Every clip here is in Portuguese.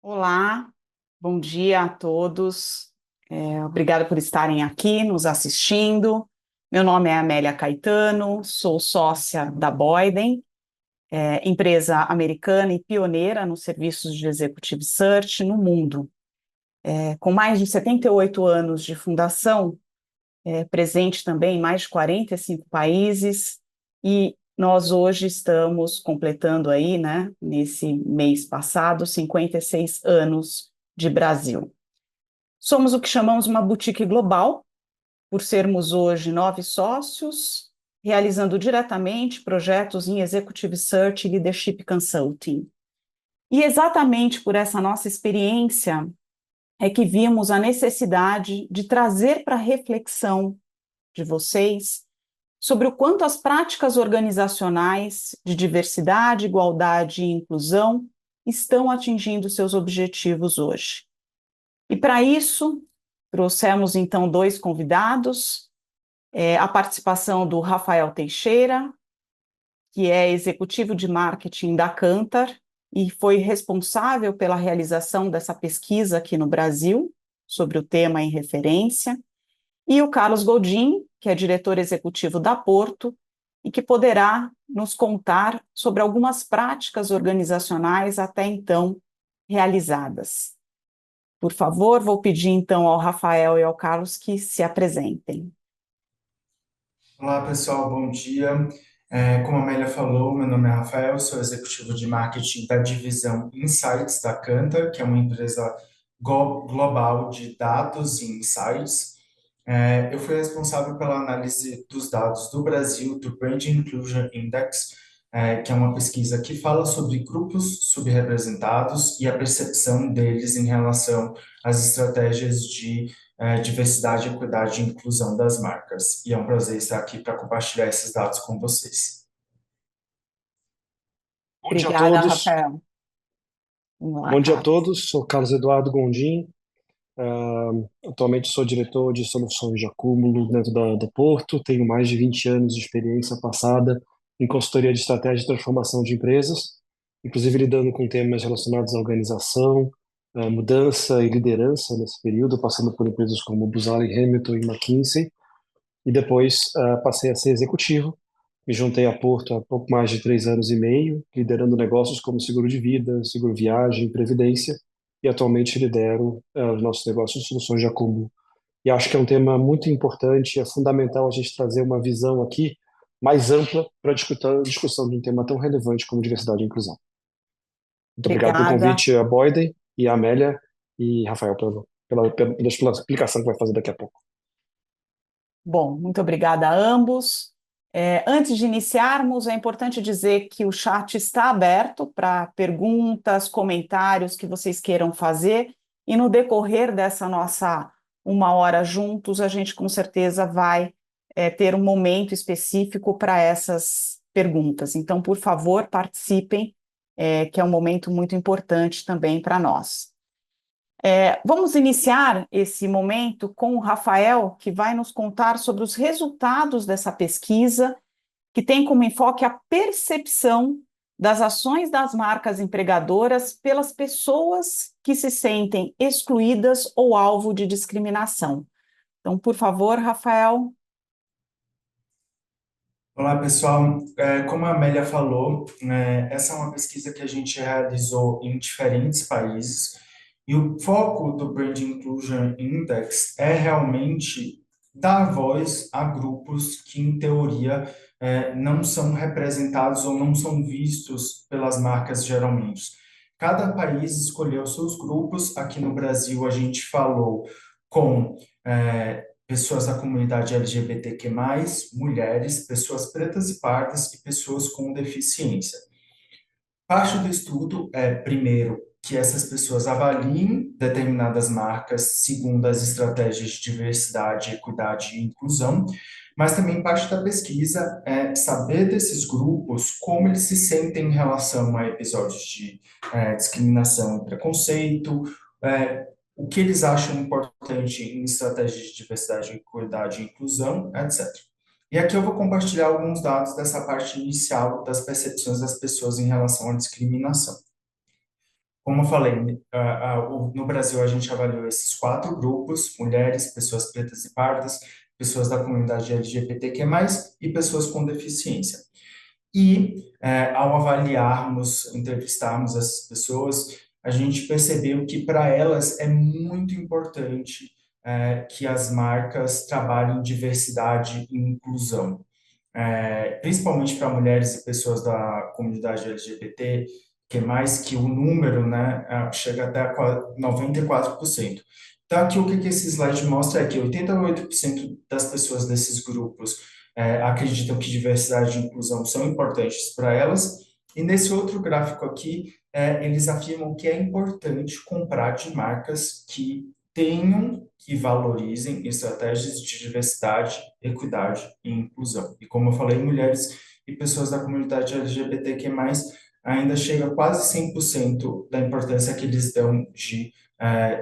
Olá, bom dia a todos. Obrigada por estarem aqui nos assistindo. Meu nome é Amélia Caetano, sou sócia da Boyden, empresa americana e pioneira nos serviços de Executive Search no mundo. Com mais de 78 anos de fundação, presente também em mais de 45 países, e nós hoje estamos completando aí, né, nesse mês passado, 56 anos de Brasil. Somos o que chamamos uma boutique global, por sermos hoje 9 sócios, realizando diretamente projetos em Executive Search e Leadership Consulting. E exatamente por essa nossa experiência é que vimos a necessidade de trazer para a reflexão de vocês sobre o quanto as práticas organizacionais de diversidade, igualdade e inclusão estão atingindo seus objetivos hoje. E para isso, trouxemos então dois convidados, a participação do Rafael Teixeira, que é executivo de marketing da Kantar e foi responsável pela realização dessa pesquisa aqui no Brasil, sobre o tema em referência, e o Carlos Godin, que é diretor executivo da Porto, e que poderá nos contar sobre algumas práticas organizacionais até então realizadas. Por favor, vou pedir então ao Rafael e ao Carlos que se apresentem. Olá, pessoal, bom dia. Como a Amélia falou, meu nome é Rafael, sou executivo de marketing da divisão Insights da Kantar, que é uma empresa global de dados e insights. Eu fui responsável pela análise dos dados do Brasil, do Brand Inclusion Index, que é uma pesquisa que fala sobre grupos subrepresentados e a percepção deles em relação às estratégias de diversidade, equidade e inclusão das marcas. E é um prazer estar aqui para compartilhar esses dados com vocês. Bom dia a Obrigada, todos. Rafael. Vamos lá, Bom dia a Carlos. todos. Sou Carlos Eduardo Gondim. Atualmente sou diretor de soluções de acúmulo dentro da Porto. Tenho mais de 20 anos de experiência passada em consultoria de estratégia e transformação de empresas, inclusive lidando com temas relacionados à organização, mudança e liderança nesse período, passando por empresas como Booz Allen Hamilton e McKinsey. E depois passei a ser executivo. Me juntei a Porto há pouco mais de 3 anos e meio, liderando negócios como seguro de vida, seguro viagem, previdência, e atualmente lidero os nossos negócios de soluções de acúmulo. E acho que é um tema muito importante, é fundamental a gente trazer uma visão aqui mais ampla para a discussão de um tema tão relevante como diversidade e inclusão. Muito obrigado pelo Obrigada. convite, a Boyden e a Amélia e Rafael pela explicação que vai fazer daqui a pouco. Bom, muito obrigada a ambos. Antes de iniciarmos, é importante dizer que o chat está aberto para perguntas, comentários que vocês queiram fazer, e no decorrer dessa nossa 1 hora juntos, a gente com certeza vai ter um momento específico para essas perguntas. Então, por favor, participem, que é um momento muito importante também para nós. Vamos iniciar esse momento com o Rafael, que vai nos contar sobre os resultados dessa pesquisa, que tem como enfoque a percepção das ações das marcas empregadoras pelas pessoas que se sentem excluídas ou alvo de discriminação. Então, por favor, Rafael. Olá, pessoal. Como a Amélia falou, essa é uma pesquisa que a gente realizou em diferentes países e o foco do Brand Inclusion Index é realmente dar voz a grupos que, em teoria, não são representados ou não são vistos pelas marcas geralmente. Cada país escolheu seus grupos. Aqui no Brasil, a gente falou com pessoas da comunidade LGBTQ+, mulheres, pessoas pretas e pardas e pessoas com deficiência. Parte do estudo é, primeiro, que essas pessoas avaliem determinadas marcas segundo as estratégias de diversidade, equidade e inclusão, mas também parte da pesquisa é saber desses grupos como eles se sentem em relação a episódios de discriminação e preconceito, o que eles acham importante em estratégias de diversidade, equidade e inclusão, etc. E aqui eu vou compartilhar alguns dados dessa parte inicial das percepções das pessoas em relação à discriminação. Como eu falei, no Brasil a gente avaliou esses quatro grupos: mulheres, pessoas pretas e pardas, pessoas da comunidade LGBTQ+, e pessoas com deficiência. E, ao avaliarmos, entrevistarmos essas pessoas, a gente percebeu que para elas é muito importante que as marcas trabalhem diversidade e inclusão, principalmente para mulheres e pessoas da comunidade LGBT, que é mais que o número, né, chega até a 94%. Então, aqui o que esse slide mostra é que 88% das pessoas desses grupos acreditam que diversidade e inclusão são importantes para elas, e nesse outro gráfico aqui, eles afirmam que é importante comprar de marcas que tenham, que valorizem estratégias de diversidade, equidade e inclusão. E como eu falei, mulheres e pessoas da comunidade LGBTQ+, ainda chega a quase 100% da importância que eles dão de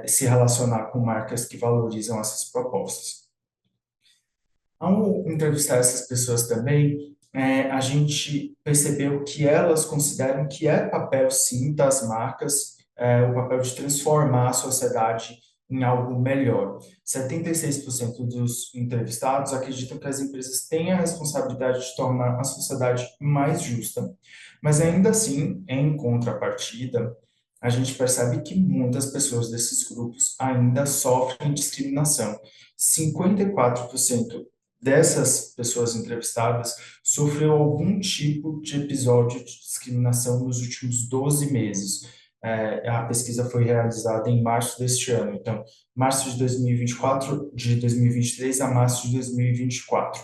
se relacionar com marcas que valorizam essas propostas. Ao entrevistar essas pessoas também, a gente percebeu que elas consideram que é papel, sim, das marcas, o papel de transformar a sociedade em algo melhor. 76% dos entrevistados acreditam que as empresas têm a responsabilidade de tornar a sociedade mais justa. Mas ainda assim, em contrapartida, a gente percebe que muitas pessoas desses grupos ainda sofrem discriminação. 54% dessas pessoas entrevistadas sofreu algum tipo de episódio de discriminação nos últimos 12 meses. A pesquisa foi realizada em março deste ano, então, março de 2024, de 2023 a março de 2024.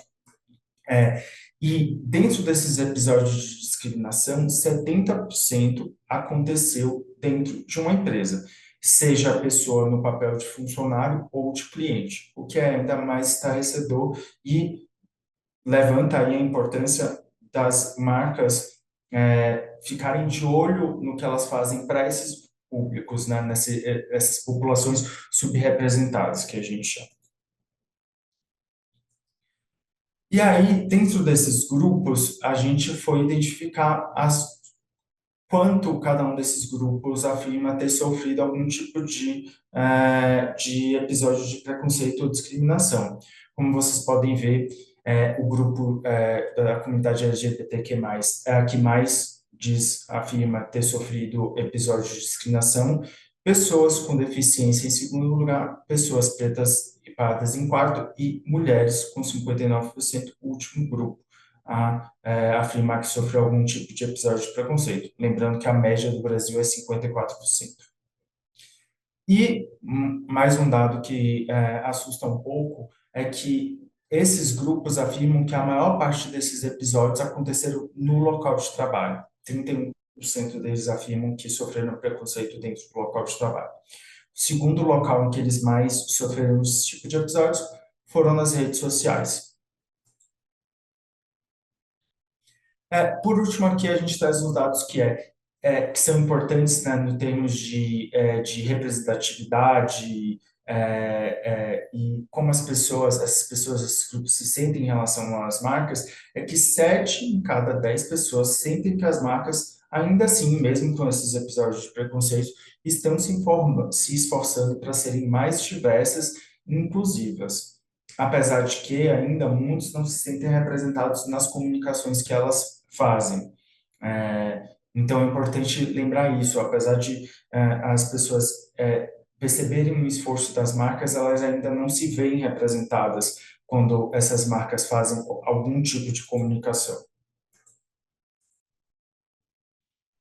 E dentro desses episódios de discriminação, 70% aconteceu dentro de uma empresa, seja a pessoa no papel de funcionário ou de cliente, o que é ainda mais estarrecedor e levanta aí a importância das marcas ficarem de olho no que elas fazem para esses públicos, né, essas populações subrepresentadas que a gente chama. E aí, dentro desses grupos, a gente foi identificar quanto cada um desses grupos afirma ter sofrido algum tipo de episódio de preconceito ou discriminação. Como vocês podem ver, o grupo da comunidade LGBTQ+, é a que mais afirma ter sofrido episódios de discriminação, pessoas com deficiência em segundo lugar, pessoas pretas e pardas em quarto, e mulheres com 59%, o último grupo a afirmar que sofreu algum tipo de episódio de preconceito. Lembrando que a média do Brasil é 54%. E mais um dado que assusta um pouco é que esses grupos afirmam que a maior parte desses episódios aconteceram no local de trabalho. 31% deles afirmam que sofreram preconceito dentro do local de trabalho. O segundo local em que eles mais sofreram esse tipo de episódios foram nas redes sociais. Por último, aqui a gente traz os dados que são importantes, né, no termos de representatividade e como essas pessoas, esses grupos se sentem em relação às marcas, é que 7 em cada 10 pessoas sentem que as marcas, ainda assim, mesmo com esses episódios de preconceito, estão se esforçando para serem mais diversas e inclusivas. Apesar de que ainda muitos não se sentem representados nas comunicações que elas fazem. Então, é importante lembrar isso, apesar de as pessoas perceberem o esforço das marcas, elas ainda não se veem representadas quando essas marcas fazem algum tipo de comunicação.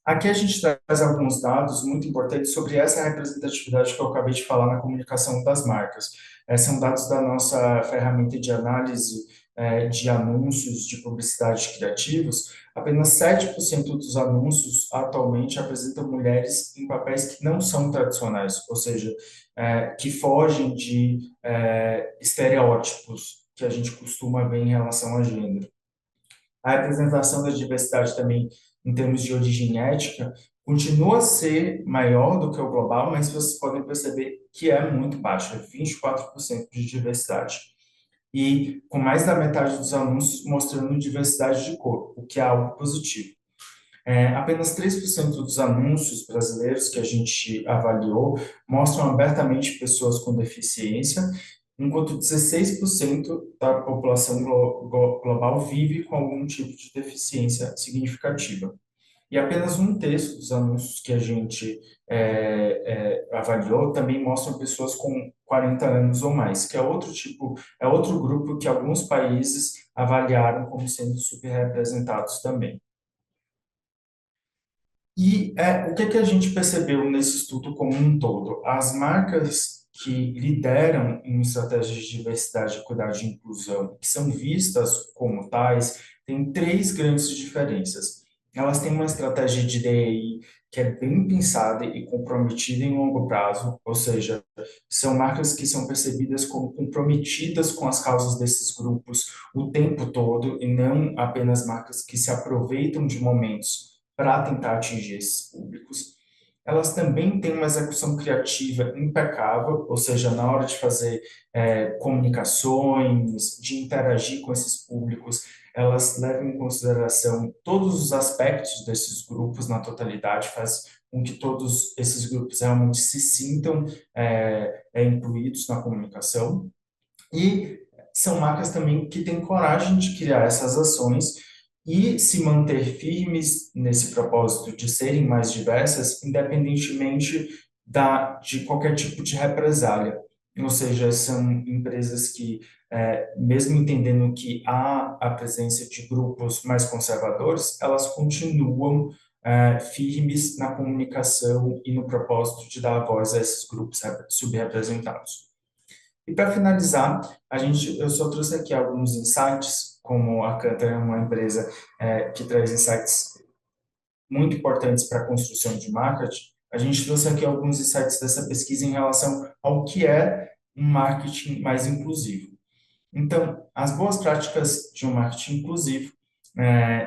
Aqui a gente traz alguns dados muito importantes sobre essa representatividade que eu acabei de falar na comunicação das marcas. São dados da nossa ferramenta de análise de anúncios de publicidade criativos. Apenas 7% dos anúncios atualmente apresentam mulheres em papéis que não são tradicionais, ou seja, que fogem de estereótipos que a gente costuma ver em relação a gênero. A representação da diversidade também, em termos de origem étnica, continua a ser maior do que o global, mas vocês podem perceber que é muito baixa, 24% de diversidade. E com mais da metade dos anúncios mostrando diversidade de cor, o que é algo positivo. Apenas 3% dos anúncios brasileiros que a gente avaliou mostram abertamente pessoas com deficiência, enquanto 16% da população global vive com algum tipo de deficiência significativa. E apenas um terço dos anúncios que a gente avaliou também mostram pessoas com 40 anos ou mais, que é outro grupo que alguns países avaliaram como sendo subrepresentados também. E o que a gente percebeu nesse estudo como um todo? As marcas que lideram em estratégias de diversidade, equidade e inclusão, que são vistas como tais, têm três grandes diferenças. Elas têm uma estratégia de DEI que é bem pensada e comprometida em longo prazo, ou seja, são marcas que são percebidas como comprometidas com as causas desses grupos o tempo todo e não apenas marcas que se aproveitam de momentos para tentar atingir esses públicos. Elas também têm uma execução criativa impecável, ou seja, na hora de fazer comunicações, de interagir com esses públicos, elas levam em consideração todos os aspectos desses grupos na totalidade, faz com que todos esses grupos realmente se sintam incluídos na comunicação. E são marcas também que têm coragem de criar essas ações e se manter firmes nesse propósito de serem mais diversas, independentemente de qualquer tipo de represália. Ou seja, são empresas que, mesmo entendendo que há a presença de grupos mais conservadores, elas continuam firmes na comunicação e no propósito de dar voz a esses grupos subrepresentados. E para finalizar, eu só trouxe aqui alguns insights, como a Cantor é uma empresa que traz insights muito importantes para a construção de marketing. A gente trouxe aqui alguns insights dessa pesquisa em relação ao que é um marketing mais inclusivo. Então, as boas práticas de um marketing inclusivo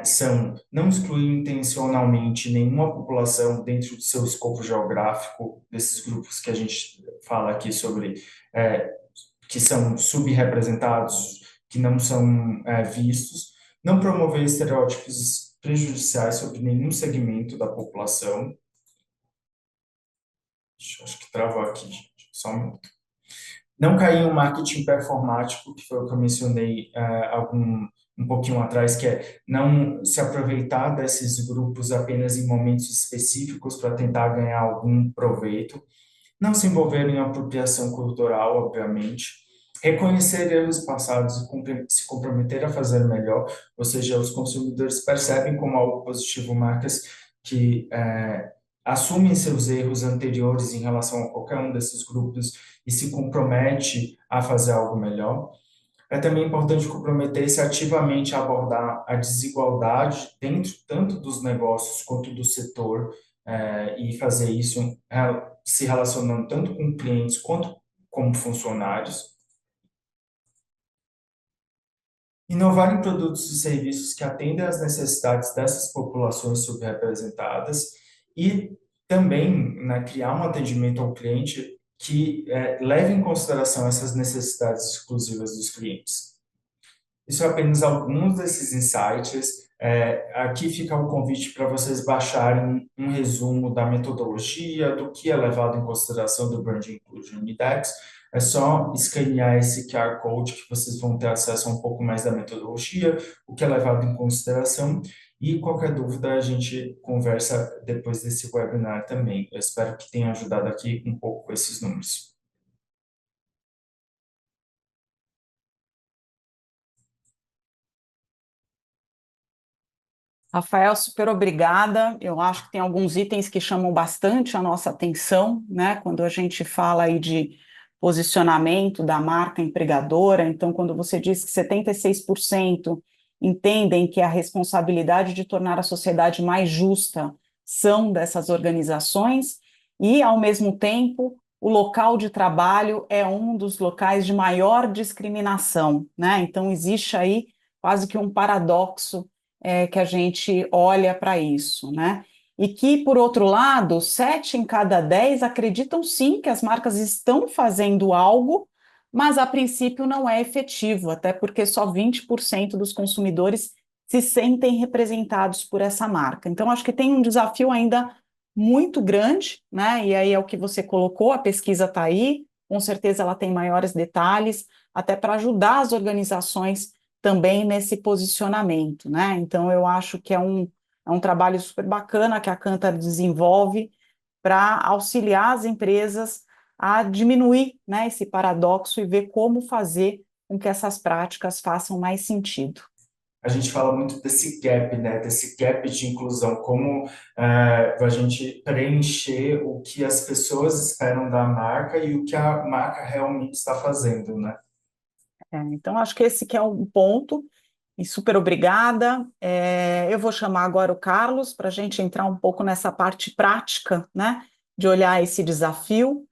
são não excluir intencionalmente nenhuma população dentro do seu escopo geográfico, desses grupos que a gente fala aqui sobre que são subrepresentados, que não são vistos, não promover estereótipos prejudiciais sobre nenhum segmento da população. Acho que travou aqui, gente. Só um minuto. Não cair em um marketing performático, que foi o que eu mencionei um pouquinho atrás, que é não se aproveitar desses grupos apenas em momentos específicos para tentar ganhar algum proveito. Não se envolver em apropriação cultural, obviamente. Reconhecer erros passados e se comprometer a fazer melhor, ou seja, os consumidores percebem como algo positivo marcas que assumem seus erros anteriores em relação a qualquer um desses grupos e se compromete a fazer algo melhor. É também importante comprometer-se ativamente a abordar a desigualdade dentro tanto dos negócios quanto do setor e fazer isso se relacionando tanto com clientes quanto como funcionários. Inovar em produtos e serviços que atendem às necessidades dessas populações subrepresentadas e também, né, criar um atendimento ao cliente que leve em consideração essas necessidades exclusivas dos clientes. Isso é apenas alguns desses insights. Aqui fica o convite para vocês baixarem um resumo da metodologia, do que é levado em consideração do Brand Inclusion Index. É só escanear esse QR Code que vocês vão ter acesso a um pouco mais da metodologia, o que é levado em consideração. E qualquer dúvida a gente conversa depois desse webinar também. Eu espero que tenha ajudado aqui um pouco com esses números. Rafael, super obrigada. Eu acho que tem alguns itens que chamam bastante a nossa atenção, né? Quando a gente fala aí de posicionamento da marca empregadora. Então, quando você diz que 76% entendem que a responsabilidade de tornar a sociedade mais justa são dessas organizações, e, ao mesmo tempo, o local de trabalho é um dos locais de maior discriminação, né? Então, existe aí quase que um paradoxo que a gente olha para isso, né? E que, por outro lado, 7 em cada 10 acreditam sim que as marcas estão fazendo algo, mas a princípio não é efetivo, até porque só 20% dos consumidores se sentem representados por essa marca. Então, acho que tem um desafio ainda muito grande, né? E aí é o que você colocou, a pesquisa está aí, com certeza ela tem maiores detalhes, até para ajudar as organizações também nesse posicionamento, né? Então, eu acho que é um trabalho super bacana que a Kantar desenvolve para auxiliar as empresas a diminuir, né, esse paradoxo e ver como fazer com que essas práticas façam mais sentido. A gente fala muito desse gap, né? Desse gap de inclusão, como a gente preencher o que as pessoas esperam da marca e o que a marca realmente está fazendo, né? Então, acho que esse que é um ponto, e super obrigada. Eu vou chamar agora o Carlos para a gente entrar um pouco nessa parte prática, né, de olhar esse desafio.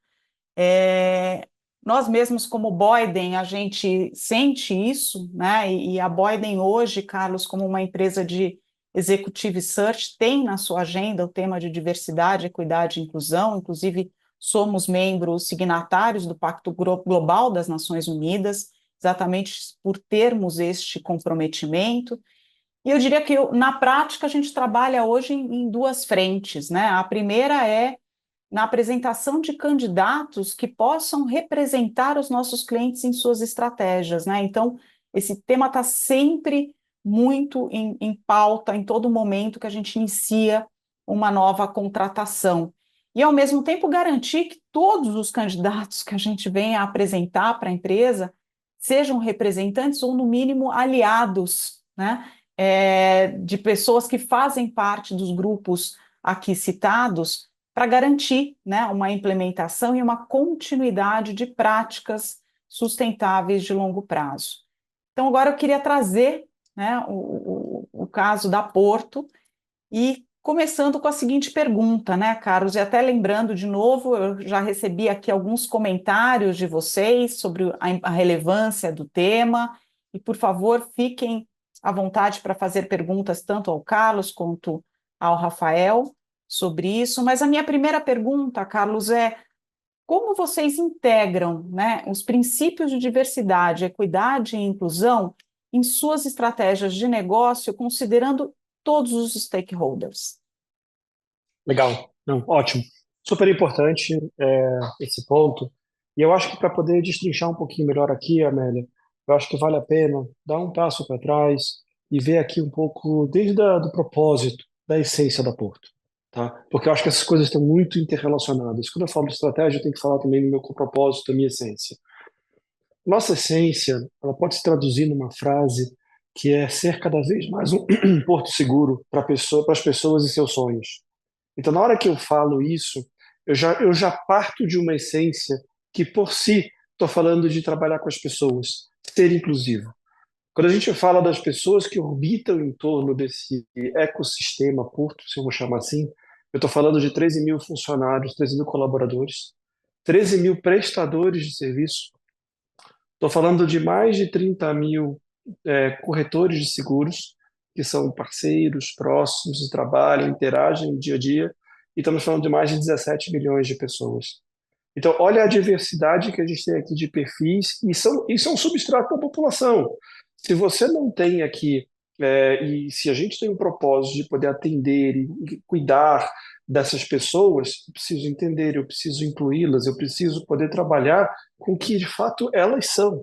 Nós mesmos, como Boyden, a gente sente isso, né? E a Boyden hoje, Carlos, como uma empresa de executive search, tem na sua agenda o tema de diversidade, equidade e inclusão. Inclusive, somos membros signatários do Pacto Global das Nações Unidas, exatamente por termos este comprometimento. E eu diria que, na prática, a gente trabalha hoje em duas frentes, né? A primeira é na apresentação de candidatos que possam representar os nossos clientes em suas estratégias, né? Então, esse tema está sempre muito em pauta, em todo momento que a gente inicia uma nova contratação. E, ao mesmo tempo, garantir que todos os candidatos que a gente venha a apresentar para a empresa sejam representantes ou, no mínimo, aliados, né? De pessoas que fazem parte dos grupos aqui citados, para garantir, né, uma implementação e uma continuidade de práticas sustentáveis de longo prazo. Então, agora eu queria trazer, né, o caso da Porto e começando com a seguinte pergunta, né, Carlos, e até lembrando de novo, eu já recebi aqui alguns comentários de vocês sobre a relevância do tema, e por favor, fiquem à vontade para fazer perguntas tanto ao Carlos quanto ao Rafael sobre isso, mas a minha primeira pergunta, Carlos, é como vocês integram, né, os princípios de diversidade, equidade e inclusão em suas estratégias de negócio, considerando todos os stakeholders? Legal, não, ótimo. Super importante esse ponto. E eu acho que para poder destrinchar um pouquinho melhor aqui, Amélia, eu acho que vale a pena dar um passo para trás e ver aqui um pouco desde do propósito, da essência da Porto, tá? Porque eu acho que essas coisas estão muito interrelacionadas. Quando eu falo de estratégia, eu tenho que falar também do meu propósito, da minha essência. Nossa essência, ela pode se traduzir numa frase que é ser cada vez mais um porto seguro para as pessoas e seus sonhos. Então, na hora que eu falo isso, eu já parto de uma essência que, por si, estou falando de trabalhar com as pessoas, ser inclusivo. Quando a gente fala das pessoas que orbitam em torno desse ecossistema Porto, se eu vou chamar assim, eu estou falando de 13 mil funcionários, 13 mil colaboradores, 13 mil prestadores de serviço, estou falando de mais de 30 mil corretores de seguros, que são parceiros próximos de trabalho, interagem no dia a dia, e estamos falando de mais de 17 milhões de pessoas. Então, olha a diversidade que a gente tem aqui de perfis, e são um substrato da população. Se você não tem aqui, e se a gente tem um propósito de poder atender e cuidar dessas pessoas, eu preciso entender, eu preciso incluí-las, eu preciso poder trabalhar com o que de fato elas são.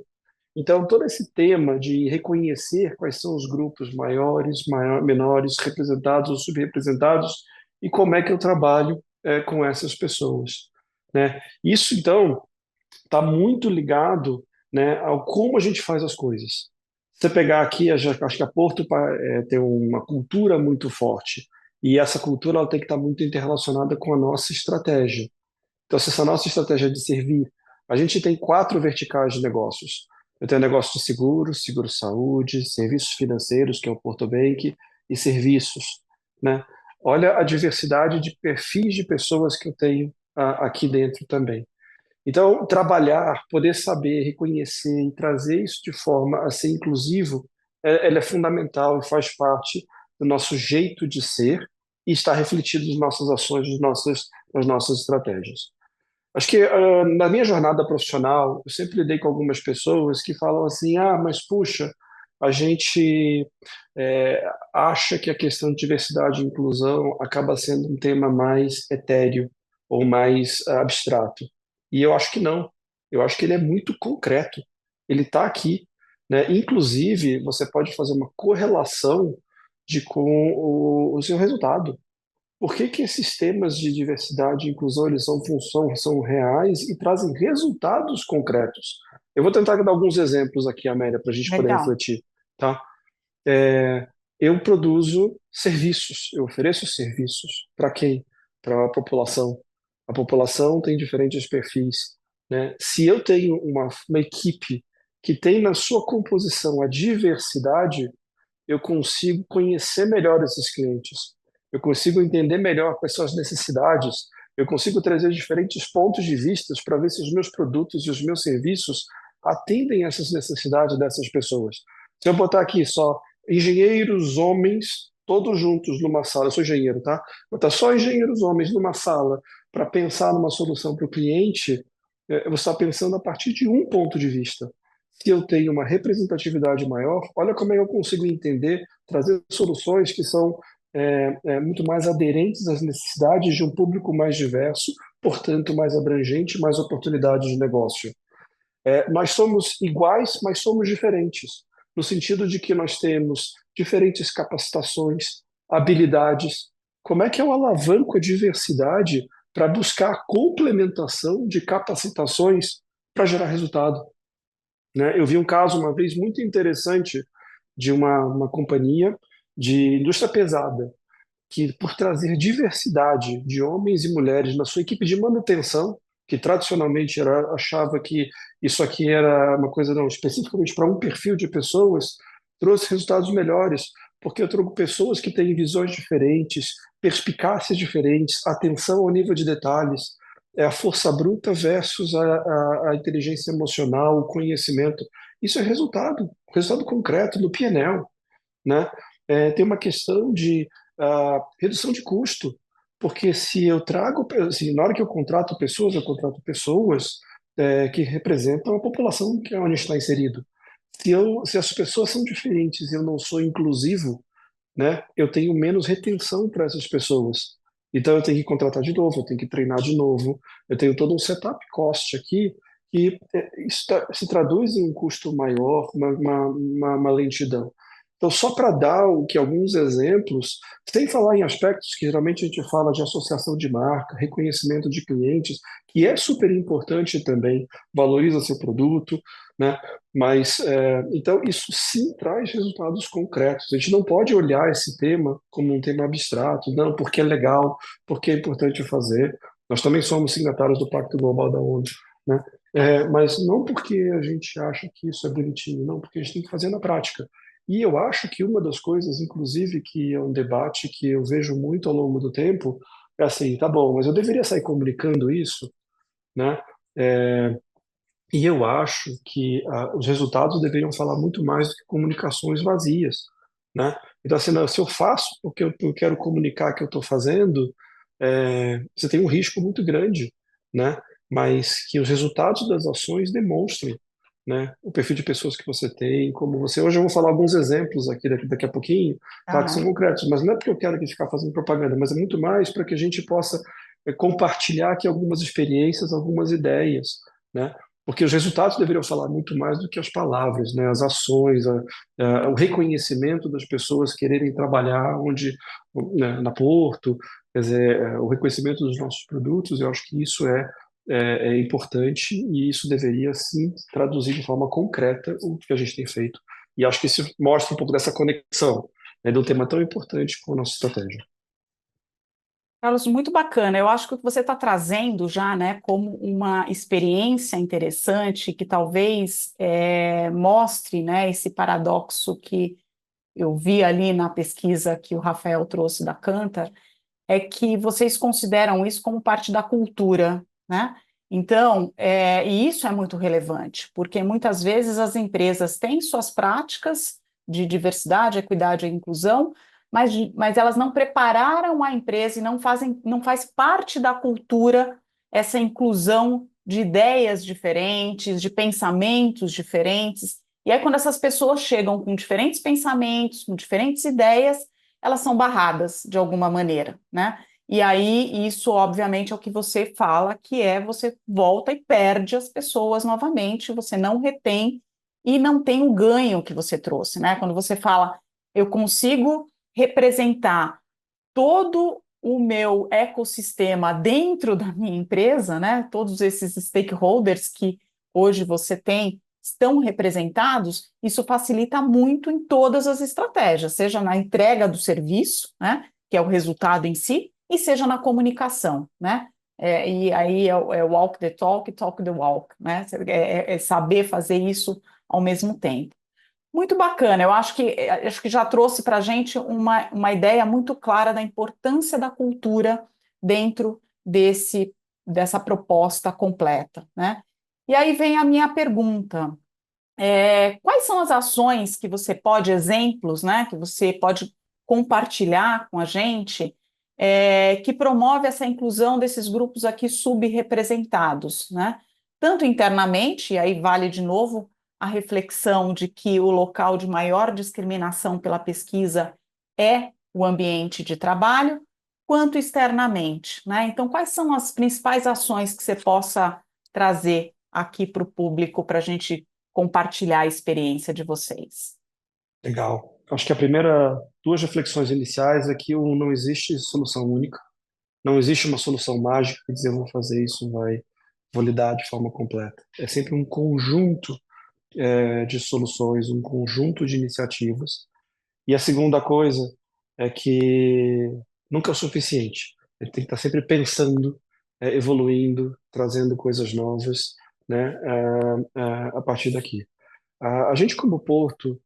Então, todo esse tema de reconhecer quais são os grupos maiores, menores, representados ou subrepresentados, e como é que eu trabalho com essas pessoas, né? Isso, então, está muito ligado, né, ao como a gente faz as coisas. Se você pegar aqui, acho que a Porto tem uma cultura muito forte, e essa cultura ela tem que estar muito interrelacionada com a nossa estratégia. Então, se essa nossa estratégia é de servir, a gente tem 4 verticais de negócios. Eu tenho negócio de seguros, seguro-saúde, serviços financeiros, que é o Porto Bank, e serviços, né? Olha a diversidade de perfis de pessoas que eu tenho aqui dentro também. Então, trabalhar, poder saber, reconhecer e trazer isso de forma a ser inclusivo, ela é fundamental e faz parte do nosso jeito de ser e está refletido nas nossas ações, nas nossas estratégias. Acho que na minha jornada profissional, eu sempre lidei com algumas pessoas que falam assim: ah, mas puxa, a gente acha que a questão de diversidade e inclusão acaba sendo um tema mais etéreo ou mais abstrato. E eu acho que não. Eu acho que ele é muito concreto. Ele está aqui, né? Inclusive, você pode fazer uma correlação com o seu resultado. Por que que esses temas de diversidade e inclusão eles são reais e trazem resultados concretos? Eu vou tentar dar alguns exemplos aqui, Amélia, para a gente poder Legal. refletir, tá? Eu produzo serviços, eu ofereço serviços. Para quem? Para a população. A população tem diferentes perfis, né? Se eu tenho uma equipe que tem na sua composição a diversidade, eu consigo conhecer melhor esses clientes, eu consigo entender melhor quais são as necessidades, eu consigo trazer diferentes pontos de vista para ver se os meus produtos e os meus serviços atendem essas necessidades dessas pessoas. Se eu botar aqui só engenheiros homens, todos juntos numa sala, eu sou engenheiro, tá? Botar só engenheiros homens numa sala para pensar numa solução para o cliente, você está pensando a partir de um ponto de vista. Se eu tenho uma representatividade maior, olha como é que eu consigo entender, trazer soluções que são muito mais aderentes às necessidades de um público mais diverso, portanto, mais abrangente, mais oportunidades de negócio. Nós somos iguais, mas somos diferentes, no sentido de que nós temos diferentes capacitações, habilidades. Como é que eu alavanco a diversidade para buscar a complementação de capacitações para gerar resultado? Né? Eu vi um caso uma vez muito interessante de uma companhia de indústria pesada, que por trazer diversidade de homens e mulheres na sua equipe de manutenção, que tradicionalmente achava que isso aqui era uma coisa não, especificamente para um perfil de pessoas, trouxe resultados melhores, porque eu trago pessoas que têm visões diferentes, perspicácias diferentes, atenção ao nível de detalhes, é a força bruta versus a inteligência emocional, o conhecimento. Isso é resultado concreto do PNL, né? Tem uma questão de redução de custo, porque se eu trago, assim, na hora que eu contrato pessoas que representam a população que é onde está inserido. Se as pessoas são diferentes e eu não sou inclusivo, né, eu tenho menos retenção para essas pessoas. Então eu tenho que contratar de novo, eu tenho que treinar de novo, eu tenho todo um setup cost aqui que se traduz em um custo maior, uma lentidão. Então, só para dar alguns exemplos, sem falar em aspectos que geralmente a gente fala de associação de marca, reconhecimento de clientes, que é super importante também, valoriza seu produto, né? Mas, então, isso sim traz resultados concretos. A gente não pode olhar esse tema como um tema abstrato, não, porque é legal, porque é importante fazer. Nós também somos signatários do Pacto Global da ONU, né? Mas não porque a gente acha que isso é bonitinho, não, porque a gente tem que fazer na prática. E eu acho que uma das coisas, inclusive, que é um debate que eu vejo muito ao longo do tempo, é assim, tá bom, mas eu deveria sair comunicando isso, né? É, e eu acho que os resultados deveriam falar muito mais do que comunicações vazias, né? Então, assim, não, se eu faço o que eu quero comunicar que eu estou fazendo, você tem um risco muito grande, né? Mas que os resultados das ações demonstrem, né? O perfil de pessoas que você tem, como você. Hoje eu vou falar alguns exemplos aqui daqui a pouquinho, tá? Que são Aham. concretos, mas não é porque eu quero aqui ficar fazendo propaganda, mas é muito mais para que a gente possa compartilhar aqui algumas experiências, algumas ideias, né? Porque os resultados deveriam falar muito mais do que as palavras, né? As ações, o reconhecimento das pessoas quererem trabalhar onde, né, na Porto, quer dizer, o reconhecimento dos nossos produtos, eu acho que isso é importante e isso deveria, sim, traduzir de forma concreta o que a gente tem feito. E acho que isso mostra um pouco dessa conexão, né, de um tema tão importante com a nossa estratégia. Carlos, muito bacana. Eu acho que o que você está trazendo já, né, como uma experiência interessante que talvez mostre, né, esse paradoxo que eu vi ali na pesquisa que o Rafael trouxe da Kantar, é que vocês consideram isso como parte da cultura, né? Então, e isso é muito relevante, porque muitas vezes as empresas têm suas práticas de diversidade, equidade e inclusão, mas elas não prepararam a empresa e não faz parte da cultura essa inclusão de ideias diferentes, de pensamentos diferentes. E aí, quando essas pessoas chegam com diferentes pensamentos, com diferentes ideias, elas são barradas de alguma maneira, né? E aí, isso, obviamente, é o que você fala, que é você volta e perde as pessoas novamente, você não retém e não tem o ganho que você trouxe, né? Quando você fala, eu consigo representar todo o meu ecossistema dentro da minha empresa, né? Todos esses stakeholders que hoje você tem estão representados, isso facilita muito em todas as estratégias, seja na entrega do serviço, né? Que é o resultado em si, e seja na comunicação, né? E aí é walk the talk, talk the walk, né? É saber fazer isso ao mesmo tempo. Muito bacana, eu acho que já trouxe para a gente uma ideia muito clara da importância da cultura dentro dessa proposta completa, né? E aí vem a minha pergunta: quais são as ações que você pode, exemplos, né, que você pode compartilhar com a gente, que promove essa inclusão desses grupos aqui subrepresentados, né? Tanto internamente, e aí vale de novo a reflexão de que o local de maior discriminação pela pesquisa é o ambiente de trabalho, quanto externamente, né? Então, quais são as principais ações que você possa trazer aqui para o público para a gente compartilhar a experiência de vocês? Legal. Acho que a primeira, duas reflexões iniciais é que não existe solução única, não existe uma solução mágica que dizer eu vou fazer isso, vou lidar de forma completa. É sempre um conjunto de soluções, um conjunto de iniciativas. E a segunda coisa é que nunca é o suficiente. Ele tem que estar sempre pensando, evoluindo, trazendo coisas novas, né, a partir daqui. A gente, como Porto,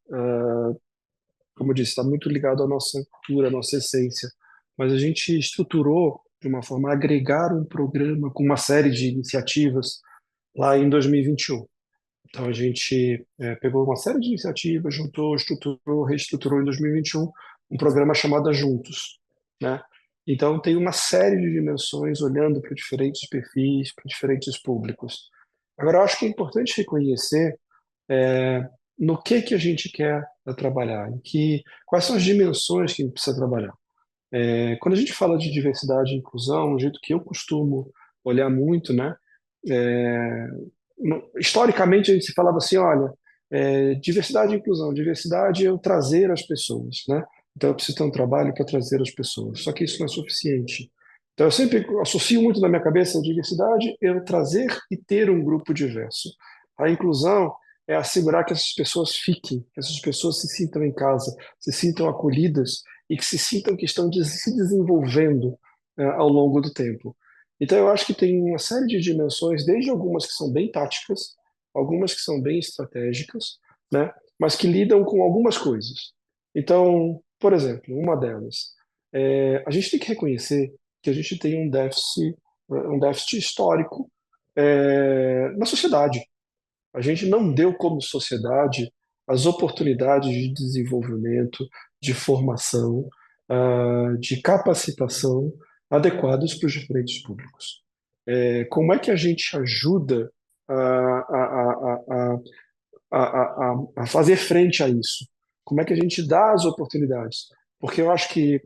como eu disse, está muito ligado à nossa cultura, à nossa essência, mas a gente estruturou de uma forma a agregar um programa com uma série de iniciativas lá em 2021. Então a gente pegou uma série de iniciativas, juntou, estruturou, reestruturou em 2021 um programa chamado Juntos, né? Então tem uma série de dimensões olhando para diferentes perfis, para diferentes públicos. Agora eu acho que é importante reconhecer no que a gente quer trabalhar, quais são as dimensões que a gente precisa trabalhar. Quando a gente fala de diversidade e inclusão, um jeito que eu costumo olhar muito, né? é, Historicamente a gente se falava assim, olha, diversidade e inclusão, diversidade é eu trazer as pessoas, né? Então eu preciso ter um trabalho para trazer as pessoas. Só que isso não é suficiente. Então eu sempre associo muito na minha cabeça a diversidade é eu trazer e ter um grupo diverso. A inclusão é assegurar que essas pessoas fiquem, que essas pessoas se sintam em casa, se sintam acolhidas e que se sintam que estão se desenvolvendo ao longo do tempo. Então, eu acho que tem uma série de dimensões, desde algumas que são bem táticas, algumas que são bem estratégicas, né? Mas que lidam com algumas coisas. Então, por exemplo, uma delas, a gente tem que reconhecer que a gente tem um déficit histórico na sociedade. A gente não deu como sociedade as oportunidades de desenvolvimento, de formação, de capacitação adequadas para os diferentes públicos. Como é que a gente ajuda a, a, a, a fazer frente a isso? Como é que a gente dá as oportunidades? Porque eu acho que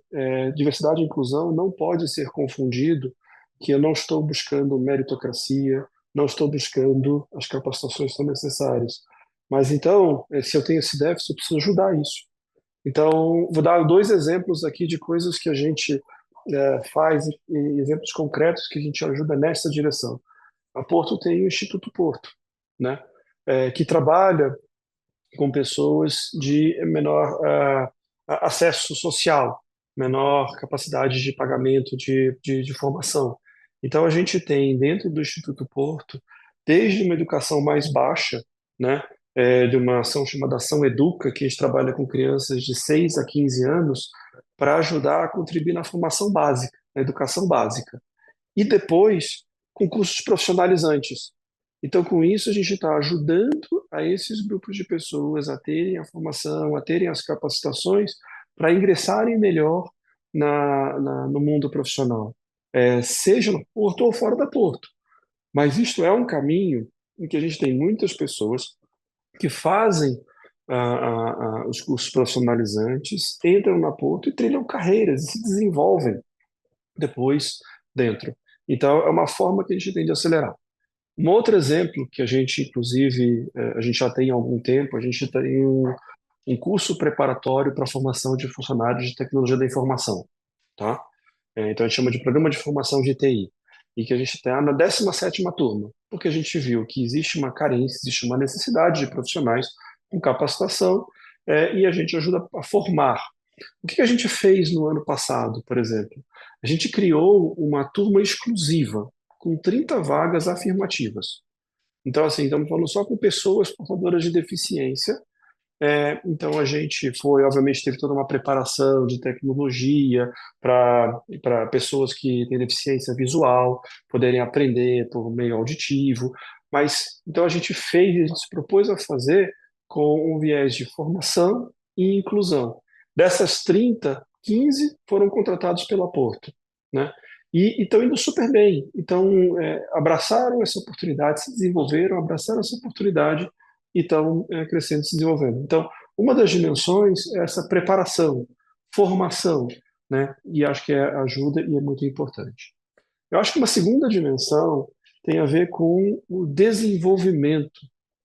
diversidade e inclusão não pode ser confundido que eu não estou buscando meritocracia, não estou buscando as capacitações que são necessárias. Mas então, se eu tenho esse déficit, eu preciso ajudar isso. Então, vou dar dois exemplos aqui de coisas que a gente faz, e exemplos concretos que a gente ajuda nessa direção. A Porto tem o Instituto Porto, né? Que trabalha com pessoas de menor acesso social, menor capacidade de pagamento de formação. Então, a gente tem dentro do Instituto Porto, desde uma educação mais baixa, né, de uma ação chamada Ação Educa, que a gente trabalha com crianças de 6 a 15 anos, para ajudar a contribuir na formação básica, na educação básica. E depois, com cursos profissionalizantes. Então, com isso, a gente está ajudando a esses grupos de pessoas a terem a formação, a terem as capacitações para ingressarem melhor no mundo profissional, seja no Porto ou fora da Porto. Mas isto é um caminho em que a gente tem muitas pessoas que fazem os cursos profissionalizantes, entram na Porto e trilham carreiras e se desenvolvem depois dentro. Então, é uma forma que a gente tem de acelerar. Um outro exemplo que a gente, inclusive, a gente já tem há algum tempo, a gente tem um curso preparatório para a formação de funcionários de tecnologia da informação, tá? Então, a gente chama de Programa de Formação de TI, e que a gente está na 17ª turma, porque a gente viu que existe uma carência, existe uma necessidade de profissionais com capacitação, e a gente ajuda a formar. O que a gente fez no ano passado, por exemplo? A gente criou uma turma exclusiva, com 30 vagas afirmativas. Então, assim, estamos falando só com pessoas portadoras de deficiência. Então, a gente foi, obviamente, teve toda uma preparação de tecnologia para pessoas que têm deficiência visual poderem aprender por meio auditivo. Mas, então, a gente fez, a gente se propôs a fazer com um viés de formação e inclusão. Dessas 30, 15 foram contratados pela Porto, né? E estão indo super bem. Então, abraçaram essa oportunidade, se desenvolveram, abraçaram essa oportunidade e estão crescendo e se desenvolvendo. Então, uma das dimensões é essa preparação, formação, né? E acho que ajuda e é muito importante. Eu acho que uma segunda dimensão tem a ver com o desenvolvimento,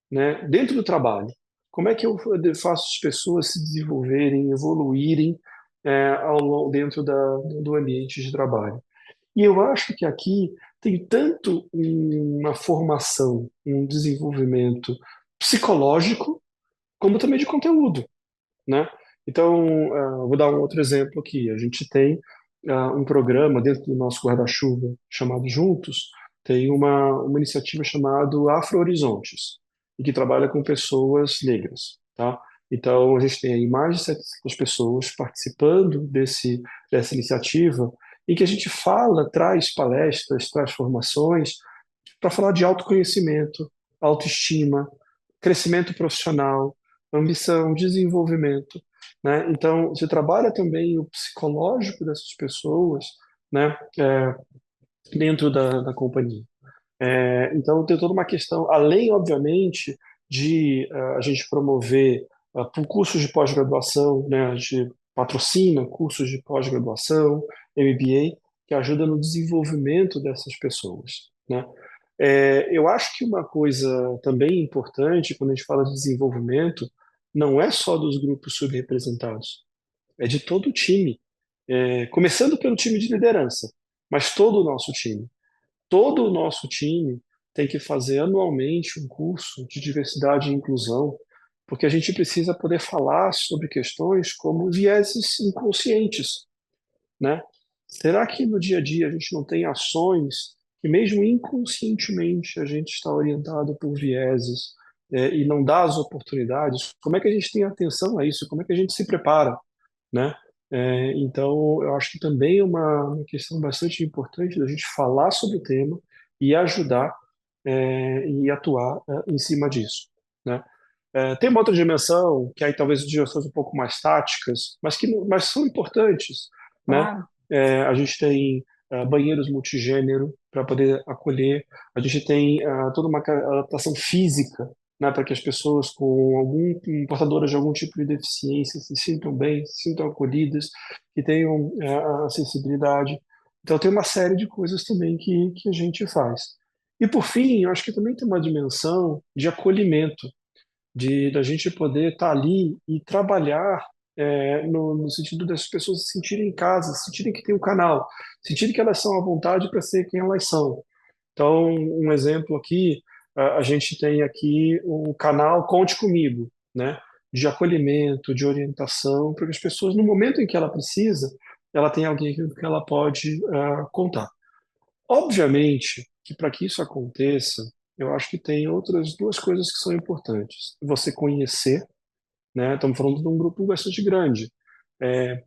né? Dentro do trabalho. Como é que eu faço as pessoas se desenvolverem, evoluírem dentro do ambiente de trabalho? E eu acho que aqui tem tanto uma formação, um desenvolvimento psicológico, como também de conteúdo, né? Então, vou dar um outro exemplo aqui. A gente tem um programa dentro do nosso guarda-chuva chamado Juntos, tem uma iniciativa chamada Afro Horizontes, e que trabalha com pessoas negras, tá? Então, a gente tem aí mais de 700 pessoas participando dessa iniciativa, em que a gente fala, traz palestras, traz formações, para falar de autoconhecimento, autoestima, crescimento profissional, ambição, desenvolvimento, né? Então, você trabalha também o psicológico dessas pessoas, né? Dentro da companhia. Então, tem toda uma questão, além, obviamente, de a gente promover por cursos de pós-graduação, né? A gente patrocina cursos de pós-graduação, MBA, que ajuda no desenvolvimento dessas pessoas, né? Eu acho que uma coisa também importante quando a gente fala de desenvolvimento não é só dos grupos subrepresentados, é de todo o time. Começando pelo time de liderança, mas todo o nosso time. Todo o nosso time tem que fazer anualmente um curso de diversidade e inclusão, porque a gente precisa poder falar sobre questões como vieses inconscientes, né? Será que no dia a dia a gente não tem ações que, mesmo inconscientemente, a gente está orientado por vieses, e não dá as oportunidades? Como é que a gente tem atenção a isso? Como é que a gente se prepara, né? Então, eu acho que também é uma questão bastante importante da gente falar sobre o tema e ajudar, e atuar em cima disso, né? Tem uma outra dimensão, que aí talvez dimensões um pouco mais táticas, mas são importantes, né? Claro. A gente tem banheiros multigênero para poder acolher, a gente tem toda uma adaptação física, né, para que as pessoas portadoras de algum tipo de deficiência se sintam bem, se sintam acolhidas, que tenham a acessibilidade. Então tem uma série de coisas também que a gente faz. E por fim, eu acho que também tem uma dimensão de acolhimento, da gente poder estar ali e trabalhar no sentido das pessoas se sentirem em casa, sentirem que tem um canal, sentirem que elas são à vontade para ser quem elas são. Então, um exemplo aqui, a gente tem aqui o canal Conte Comigo, né? De acolhimento, de orientação, para que as pessoas, no momento em que ela precisa, ela tenha alguém que ela pode contar. Obviamente que para que isso aconteça, eu acho que tem outras duas coisas que são importantes. Você conhecer, né? Estamos falando de um grupo bastante grande. É,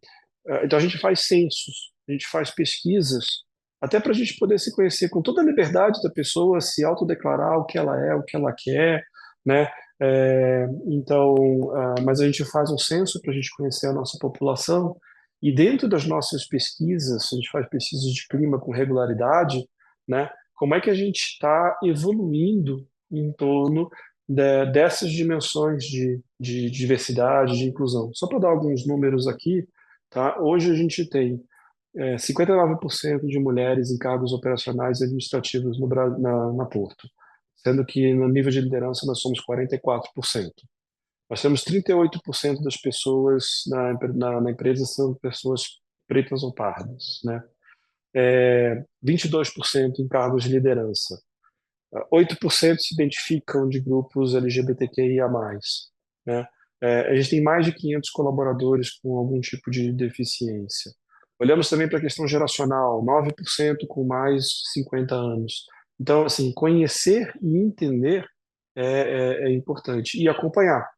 então a gente faz censos, a gente faz pesquisas, até para a gente poder se conhecer com toda a liberdade da pessoa, se autodeclarar o que ela é, o que ela quer, né? Então, mas a gente faz um censo para a gente conhecer a nossa população, e dentro das nossas pesquisas, a gente faz pesquisas de clima com regularidade, né? Como é que a gente está evoluindo em torno dessas dimensões de diversidade, de inclusão. Só para dar alguns números aqui, tá? Hoje a gente tem 59% de mulheres em cargos operacionais e administrativos na Porto, sendo que no nível de liderança nós somos 44%. Nós temos 38% das pessoas na empresa são pessoas pretas ou pardas, né? 22% em cargos de liderança. 8% se identificam de grupos LGBTQIA+, né? A gente tem mais de 500 colaboradores com algum tipo de deficiência. Olhamos também para a questão geracional, 9% com mais de 50 anos. Então, assim, conhecer e entender é importante. E acompanhar.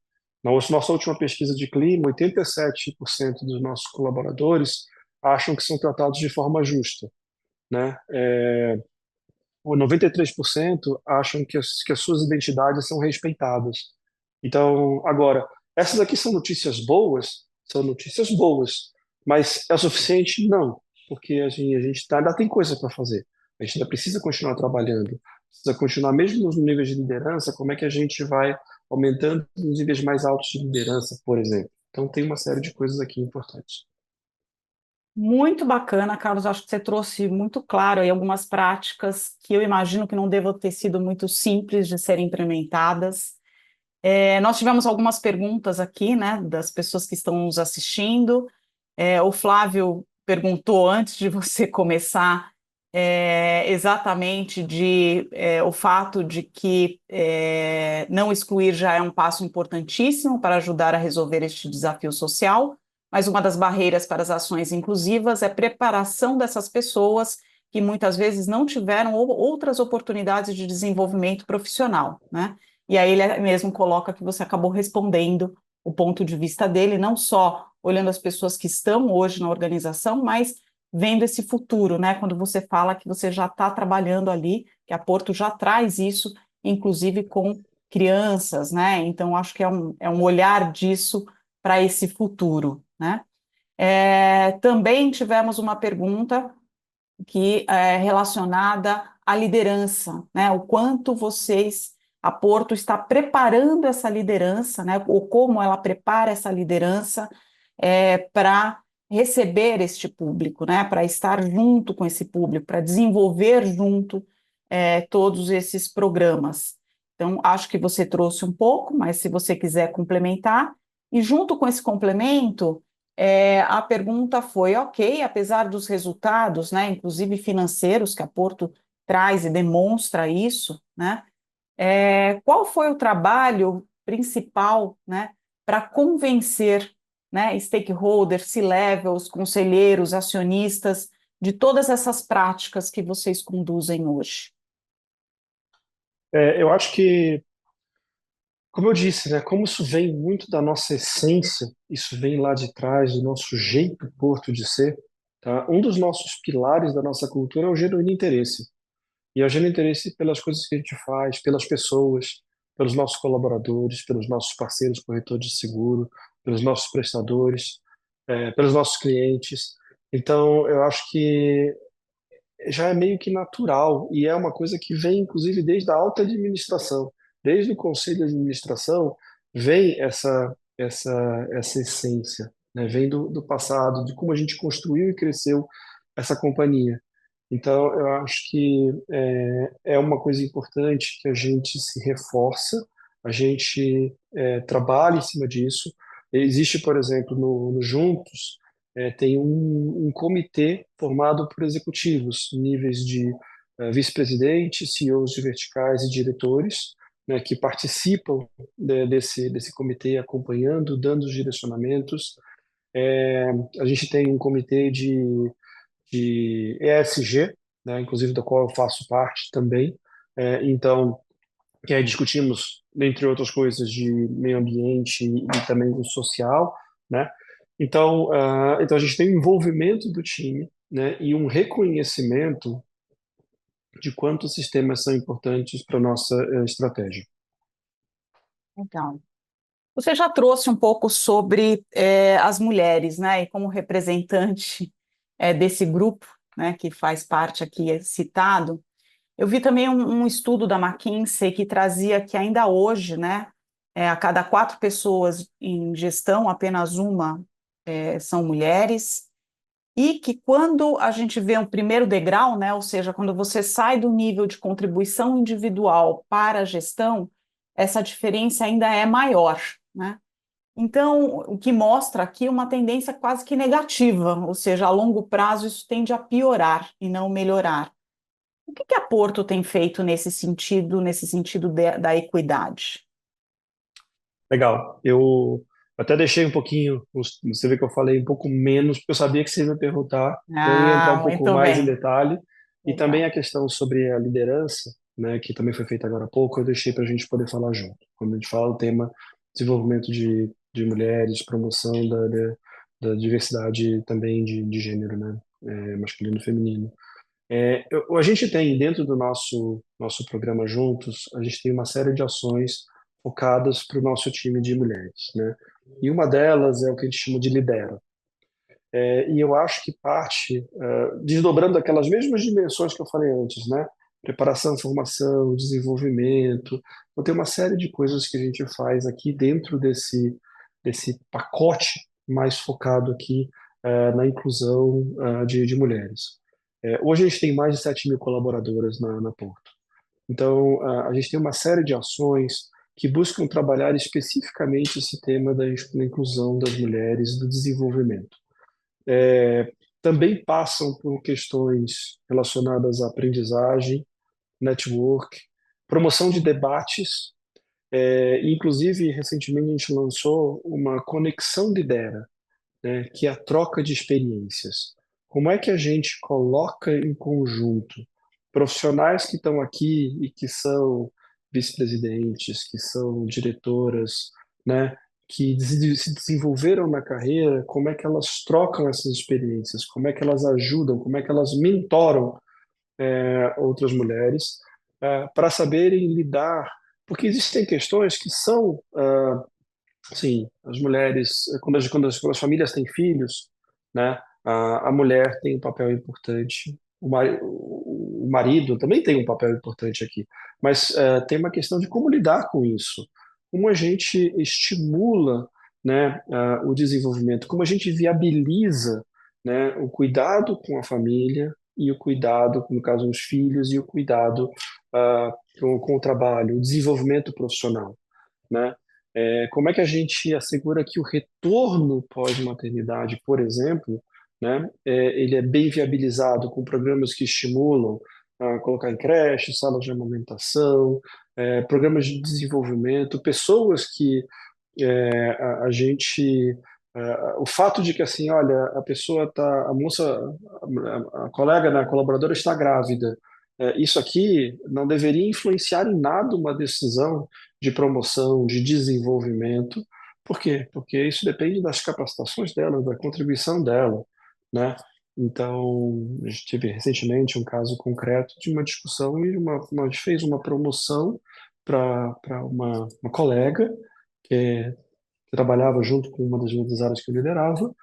Na nossa última pesquisa de clima, 87% dos nossos colaboradores acham que são tratados de forma justa, né? O 93% acham que as suas identidades são respeitadas. Então, agora, essas aqui são notícias boas, mas é o suficiente? Não, porque ainda tem coisa para fazer. A gente ainda precisa continuar trabalhando, precisa continuar, mesmo nos níveis de liderança, como é que a gente vai aumentando os níveis mais altos de liderança, por exemplo. Então, tem uma série de coisas aqui importantes. Muito bacana, Carlos. Acho que você trouxe muito claro aí algumas práticas que eu imagino que não devam ter sido muito simples de serem implementadas. Nós tivemos algumas perguntas aqui, né, das pessoas que estão nos assistindo. O Flávio perguntou antes de você começar exatamente o fato de que não excluir já é um passo importantíssimo para ajudar a resolver este desafio social, mas uma das barreiras para as ações inclusivas é a preparação dessas pessoas que muitas vezes não tiveram outras oportunidades de desenvolvimento profissional, né? E aí ele mesmo coloca que você acabou respondendo o ponto de vista dele, não só olhando as pessoas que estão hoje na organização, mas vendo esse futuro, né? Quando você fala que você já está trabalhando ali, que a Porto já traz isso, inclusive com crianças, né? Então, acho que é um olhar disso para esse futuro, né? Também tivemos uma pergunta que é relacionada à liderança, né? O quanto a Porto está preparando essa liderança, né? Ou como ela prepara essa liderança para receber este público, né? Para estar junto com esse público, para desenvolver junto todos esses programas. Então, acho que você trouxe um pouco, mas se você quiser complementar, e junto com esse complemento, a pergunta foi, ok, apesar dos resultados, né, inclusive financeiros, que a Porto traz e demonstra isso, né, qual foi o trabalho principal, né, para convencer, né, stakeholders, C-levels, conselheiros, acionistas, de todas essas práticas que vocês conduzem hoje? Eu acho que, como eu disse, né, como isso vem muito da nossa essência, isso vem lá de trás, do nosso jeito Porto de ser, tá? Um dos nossos pilares da nossa cultura é o genuíno interesse. E é o genuíno interesse pelas coisas que a gente faz, pelas pessoas, pelos nossos colaboradores, pelos nossos parceiros corretores de seguro, pelos nossos prestadores, pelos nossos clientes. Então, eu acho que já é meio que natural e é uma coisa que vem, inclusive, desde a alta administração, desde o conselho de administração, vem essa essência, né? Vem do passado, de como a gente construiu e cresceu essa companhia. Então, eu acho que é uma coisa importante que a gente se reforça, a gente trabalha em cima disso. Existe, por exemplo, no Juntos, tem um comitê formado por executivos, níveis de vice-presidente, CEOs de verticais e diretores, né, que participam desse comitê, acompanhando, dando os direcionamentos. A gente tem um comitê de ESG, né, inclusive do qual eu faço parte também. Então, que aí discutimos, entre outras coisas, de meio ambiente e também do social, né? Então a gente tem um envolvimento do time, né, e um reconhecimento de quanto os sistemas são importantes para a nossa estratégia. Então, você já trouxe um pouco sobre as mulheres, né, e como representante desse grupo, né, que faz parte aqui citado. Eu vi também um estudo da McKinsey que trazia que ainda hoje, né, a cada 4 pessoas em gestão, apenas uma são mulheres, e que quando a gente vê um primeiro degrau, né, ou seja, quando você sai do nível de contribuição individual para a gestão, essa diferença ainda é maior, né? Então, o que mostra aqui uma tendência quase que negativa, ou seja, a longo prazo isso tende a piorar e não melhorar. O que que a Porto tem feito nesse sentido da equidade? Legal. Eu até deixei um pouquinho, você vê que eu falei um pouco menos, porque eu sabia que você ia me perguntar, então eu ia entrar Ah, um pouco muito mais em bem. detalhe. E também Legal. a questão sobre a liderança, né, que também foi feita agora há pouco, eu deixei para a gente poder falar junto. Quando a gente fala o tema desenvolvimento de mulheres, promoção da diversidade também de gênero, né, masculino e feminino. A gente tem dentro do nosso programa Juntos, a gente tem uma série de ações focadas para o nosso time de mulheres, né? E uma delas é o que a gente chama de Lidera. E eu acho que parte, desdobrando aquelas mesmas dimensões que eu falei antes, né? Preparação, formação, desenvolvimento. Então, tem uma série de coisas que a gente faz aqui dentro desse pacote mais focado aqui na inclusão de mulheres. Hoje a gente tem mais de 7 mil colaboradoras na Porto. Então, a gente tem uma série de ações que buscam trabalhar especificamente esse tema da inclusão das mulheres e do desenvolvimento. Também passam por questões relacionadas à aprendizagem, network, promoção de debates. Inclusive, recentemente a gente lançou uma conexão lidera, né, que é a troca de experiências. Como é que a gente coloca em conjunto profissionais que estão aqui e que são vice-presidentes, que são diretoras, né, que se desenvolveram na carreira, como é que elas trocam essas experiências, como é que elas ajudam, como é que elas mentoram outras mulheres para saberem lidar, porque existem questões que são sim, as mulheres, quando as famílias têm filhos, né, a mulher tem um papel importante, o marido também tem um papel importante aqui, mas tem uma questão de como lidar com isso, como a gente estimula, né, o desenvolvimento, como a gente viabiliza, né, o cuidado com a família e o cuidado, no caso, os filhos, e o cuidado com o trabalho, o desenvolvimento profissional, né? Como é que a gente assegura que o retorno pós-maternidade, por exemplo, né, ele é bem viabilizado com programas que estimulam a colocar em creche, salas de amamentação, programas de desenvolvimento, pessoas que a gente o fato de que assim, olha, a pessoa tá, a moça, a colega, né, a colaboradora está grávida, isso aqui não deveria influenciar em nada uma decisão de promoção, de desenvolvimento. Por quê? Porque isso depende das capacitações dela, da contribuição dela, né? Então, a gente teve recentemente um caso concreto de uma discussão e a gente fez uma promoção para uma colega que trabalhava junto com uma das outras áreas que eu liderava,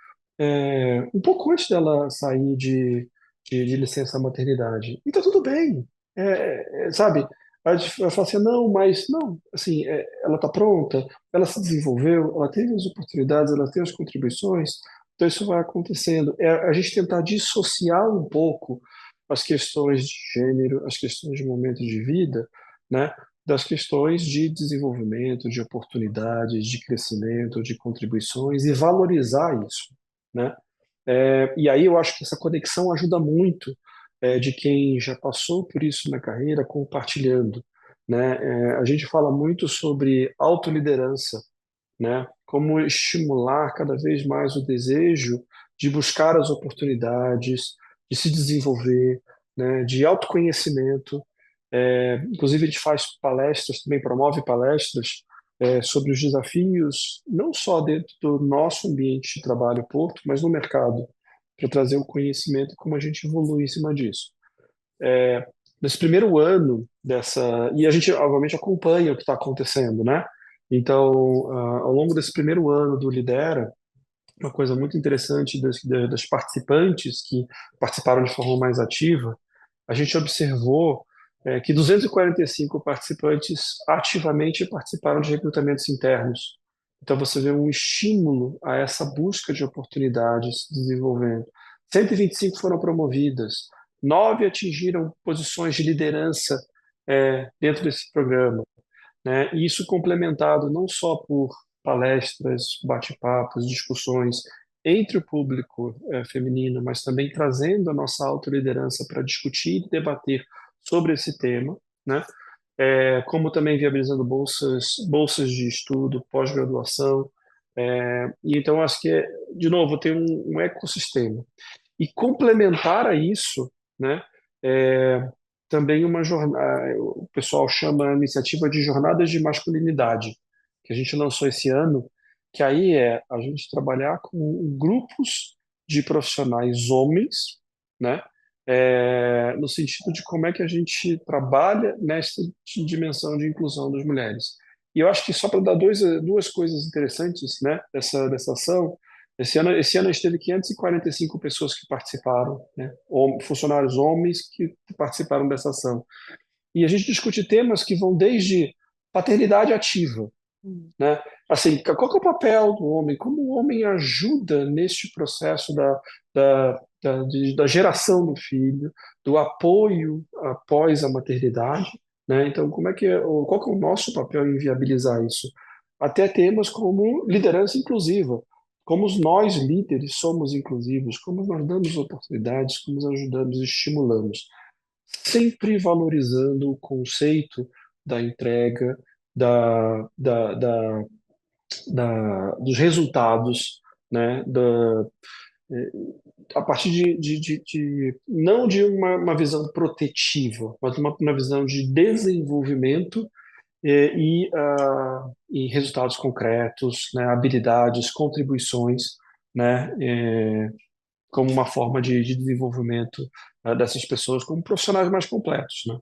um pouco antes dela sair de licença maternidade. E tá tudo bem, sabe? A gente fala assim, não, mas não, assim, ela tá pronta, ela se desenvolveu, ela teve as oportunidades, ela tem as contribuições, então isso vai acontecendo. A gente tentar dissociar um pouco as questões de gênero, as questões de momento de vida, né? Das questões de desenvolvimento, de oportunidades, de crescimento, de contribuições e valorizar isso, né? E aí eu acho que essa conexão ajuda muito de quem já passou por isso na carreira, compartilhando, né? A gente fala muito sobre autoliderança, né? Como estimular cada vez mais o desejo de buscar as oportunidades, de se desenvolver, né? De autoconhecimento. Inclusive, a gente faz palestras, também promove palestras sobre os desafios, não só dentro do nosso ambiente de trabalho, Porto, mas no mercado, para trazer o conhecimento e como a gente evolui em cima disso. Nesse primeiro ano dessa. E a gente, obviamente, acompanha o que está acontecendo, né? Então, ao longo desse primeiro ano do Lidera, uma coisa muito interessante das participantes que participaram de forma mais ativa, a gente observou que 245 participantes ativamente participaram de recrutamentos internos. Então, você vê um estímulo a essa busca de oportunidades se desenvolvendo. 125 foram promovidas, 9 atingiram posições de liderança dentro desse programa, né? E isso complementado não só por palestras, bate-papos, discussões entre o público feminino, mas também trazendo a nossa autoliderança para discutir e debater sobre esse tema, né? Como também viabilizando bolsas de estudo, pós-graduação. E então, acho que, de novo, tem um ecossistema. E complementar a isso, né, é, também uma jornada, o pessoal chama a iniciativa de Jornadas de Masculinidade, que a gente lançou esse ano, que aí é a gente trabalhar com grupos de profissionais homens, né, no sentido de como é que a gente trabalha nessa dimensão de inclusão das mulheres. E eu acho que só para dar duas coisas interessantes, né, dessa ação, esse ano a gente teve 545 pessoas que participaram, né? Funcionários homens que participaram dessa ação. E a gente discute temas que vão desde paternidade ativa, Hum. né? Assim, qual que é o papel do homem? Como o homem ajuda neste processo da geração do filho, do apoio após a maternidade, né? Então, qual que é o nosso papel em viabilizar isso? Até temas como liderança inclusiva, como nós líderes somos inclusivos, como nós damos oportunidades, como nós ajudamos e estimulamos, sempre valorizando o conceito da entrega, da, da, da, dos resultados, né, eh, a partir não de uma visão protetiva, mas uma visão de desenvolvimento e resultados concretos, né, habilidades, contribuições, né, como uma forma de desenvolvimento dessas pessoas como profissionais mais completos, né?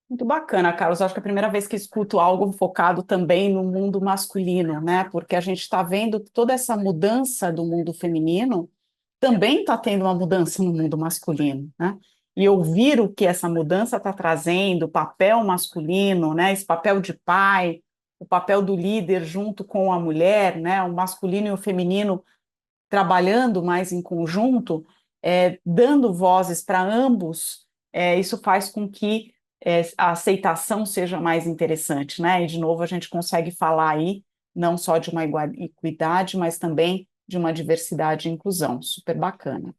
Muito bacana, Carlos. Acho que é a primeira vez que escuto algo focado também no mundo masculino, né? Porque a gente está vendo toda essa mudança do mundo feminino, também está tendo uma mudança no mundo masculino, né? E ouvir o que essa mudança está trazendo, o papel masculino, né? Esse papel de pai, o papel do líder junto com a mulher, né? O masculino e o feminino trabalhando mais em conjunto, dando vozes para ambos, isso faz com que a aceitação seja mais interessante, né? E, de novo, a gente consegue falar aí não só de uma equidade, mas também de uma diversidade e inclusão. Super bacana.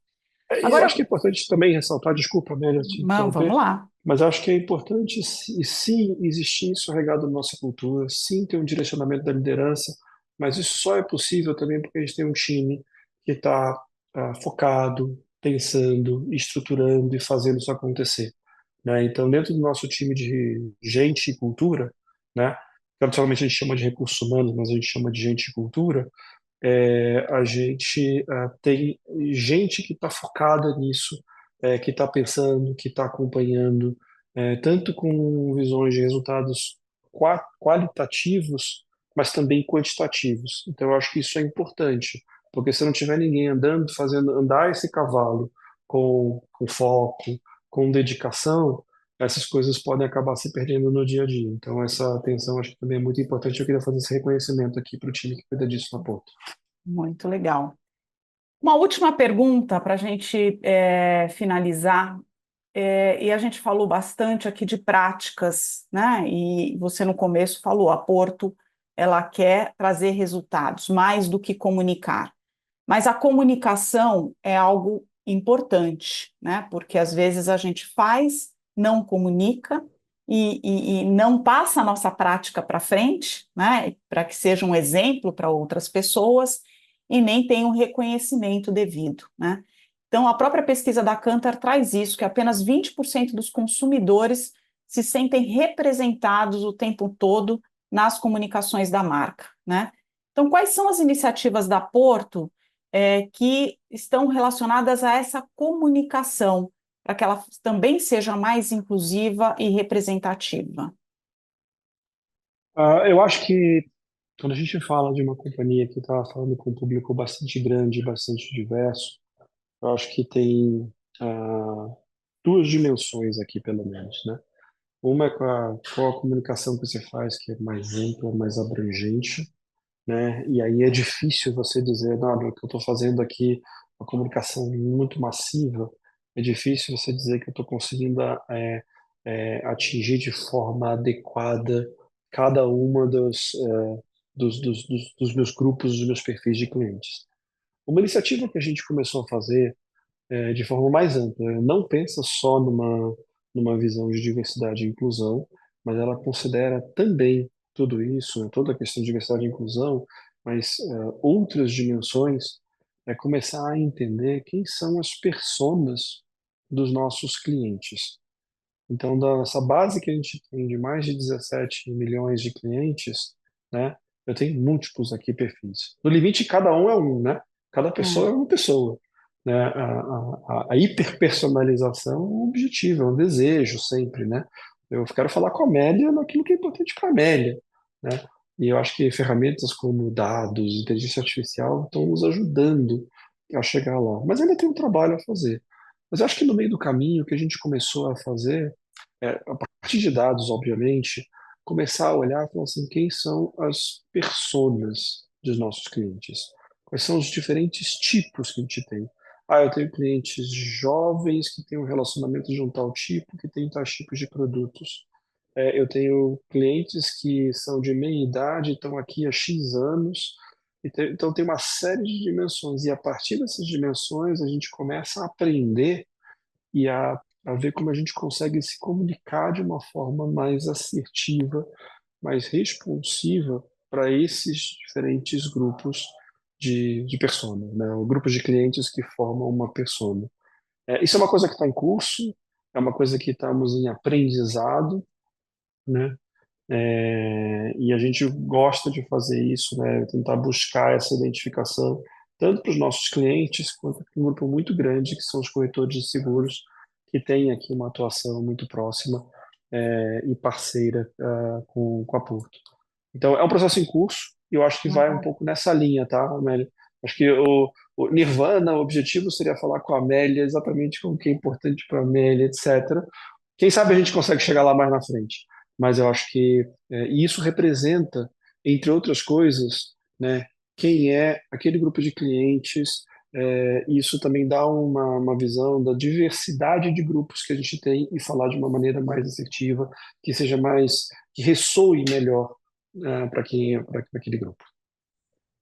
E eu acho Agora, que é importante também ressaltar, desculpa, Amélia, te vamos interromper, lá. mas acho que é importante, sim, existir isso regado na nossa cultura, sim, ter um direcionamento da liderança, mas isso só é possível também porque a gente tem um time que está focado, pensando, estruturando e fazendo isso acontecer, né? Então, dentro do nosso time de gente e cultura, né, tradicionalmente a gente chama de recursos humanos, mas a gente chama de gente e cultura, a gente tem gente que está focada nisso, que está pensando, que está acompanhando, tanto com visões de resultados qualitativos, mas também quantitativos. Então, eu acho que isso é importante, porque se não tiver ninguém andando, fazendo andar esse cavalo com foco, com dedicação, essas coisas podem acabar se perdendo no dia a dia. Então, essa atenção acho que também é muito importante. Eu queria fazer esse reconhecimento aqui para o time que cuida disso na ponta. Muito legal. Uma última pergunta para a gente finalizar. E a gente falou bastante aqui de práticas, né? E você no começo falou, a Porto, ela quer trazer resultados, mais do que comunicar. Mas a comunicação é algo importante, né? Porque às vezes a gente faz, não comunica e não passa a nossa prática para frente, né? Para que seja um exemplo para outras pessoas e nem tem um reconhecimento devido, né? Então, a própria pesquisa da Kantar traz isso, que apenas 20% dos consumidores se sentem representados o tempo todo nas comunicações da marca, né? Então, quais são as iniciativas da Porto que estão relacionadas a essa comunicação, para que ela também seja mais inclusiva e representativa? Eu acho que quando a gente fala de uma companhia que está falando com um público bastante grande, bastante diverso, eu acho que tem duas dimensões aqui, pelo menos, né? Uma é com a comunicação que você faz, que é mais ampla, mais abrangente, né? E aí é difícil você dizer, não, o que eu estou fazendo aqui, uma comunicação muito massiva, é difícil você dizer que eu estou conseguindo atingir de forma adequada cada uma dos meus grupos, dos meus perfis de clientes. Uma iniciativa que a gente começou a fazer de forma mais ampla, não pensa só numa visão de diversidade e inclusão, mas ela considera também tudo isso, né, toda a questão de diversidade e inclusão, mas outras dimensões, é começar a entender quem são as personas dos nossos clientes. Então, dessa base que a gente tem de mais de 17 milhões de clientes, né, eu tenho múltiplos aqui perfis. No limite, cada um é um, né? Cada pessoa é uma pessoa, né? A hiperpersonalização é um objetivo, é um desejo sempre, né? Eu quero falar com a Amélia naquilo que é importante para a Amélia, né? E eu acho que ferramentas como dados, inteligência artificial estão nos ajudando a chegar lá. Mas ainda tem um trabalho a fazer. Mas eu acho que no meio do caminho, o que a gente começou a fazer a partir de dados, obviamente, começar a olhar e falar assim, quem são as personas dos nossos clientes? Quais são os diferentes tipos que a gente tem? Ah, eu tenho clientes jovens que têm um relacionamento de um tal tipo, que têm tais tipos de produtos. Eu tenho clientes que são de meia idade, estão aqui há X anos. Então, tem uma série de dimensões. E a partir dessas dimensões, a gente começa a aprender e a ver como a gente consegue se comunicar de uma forma mais assertiva, mais responsiva para esses diferentes grupos de personas, né? Grupos de clientes que formam uma persona. Isso é uma coisa que está em curso, é uma coisa que estamos em aprendizado, né? E a gente gosta de fazer isso, né? Tentar buscar essa identificação, tanto para os nossos clientes, quanto para um grupo muito grande, que são os corretores de seguros, que têm aqui uma atuação muito próxima, e parceira, com a Porto. Então, é um processo em curso, e eu acho que vai um pouco nessa linha, tá, Amélia? Acho que o Nirvana, o objetivo seria falar com a Amélia exatamente com o que é importante para a Amélia, etc. Quem sabe a gente consegue chegar lá mais na frente. Mas eu acho que e isso representa, entre outras coisas, né, quem é aquele grupo de clientes. E isso também dá uma visão da diversidade de grupos que a gente tem e falar de uma maneira mais assertiva, que seja mais, que ressoe melhor para aquele grupo.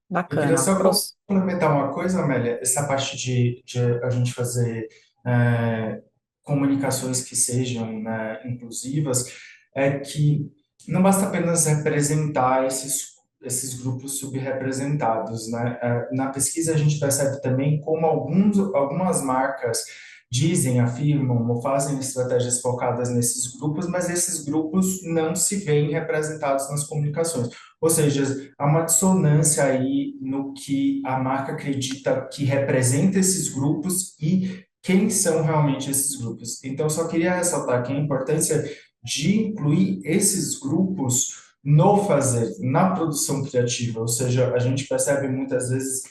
Eu queria Bacana. só complementar uma coisa, Amélia, essa parte de a gente fazer é, comunicações que sejam, né, inclusivas, é que não basta apenas representar esses grupos subrepresentados, né? Na pesquisa a gente percebe também como algumas marcas dizem, afirmam ou fazem estratégias focadas nesses grupos, mas esses grupos não se veem representados nas comunicações. Ou seja, há uma dissonância aí no que a marca acredita que representa esses grupos e quem são realmente esses grupos. Então, só queria ressaltar aqui a importância de incluir esses grupos no fazer, na produção criativa. Ou seja, a gente percebe muitas vezes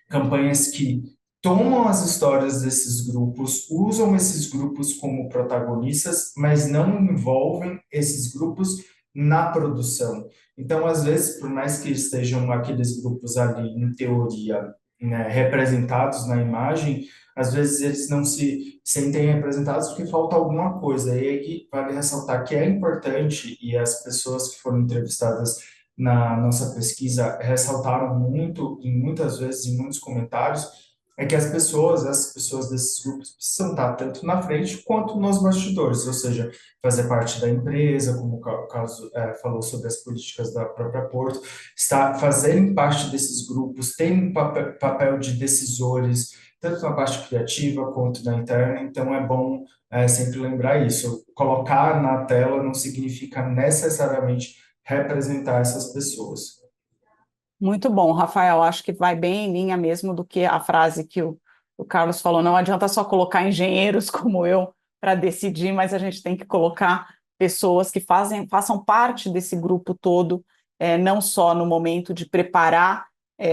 campanhas que tomam as histórias desses grupos, usam esses grupos como protagonistas, mas não envolvem esses grupos na produção. Então, às vezes, por mais que estejam aqueles grupos ali, em teoria, né, representados na imagem, às vezes eles não se sentem representados porque falta alguma coisa. E aí vale ressaltar que é importante, e as pessoas que foram entrevistadas na nossa pesquisa ressaltaram muito, e muitas vezes em muitos comentários, é que as pessoas desses grupos precisam estar tanto na frente quanto nos bastidores, ou seja, fazer parte da empresa, como o caso falou sobre as políticas da própria Porto, fazerem parte desses grupos, terem papel de decisores, tanto na parte criativa quanto na interna, então é bom sempre lembrar isso. Colocar na tela não significa necessariamente representar essas pessoas. Muito bom, Rafael. Acho que vai bem em linha mesmo do que a frase que o Carlos falou. Não adianta só colocar engenheiros como eu para decidir, mas a gente tem que colocar pessoas que façam parte desse grupo todo, não só no momento de preparar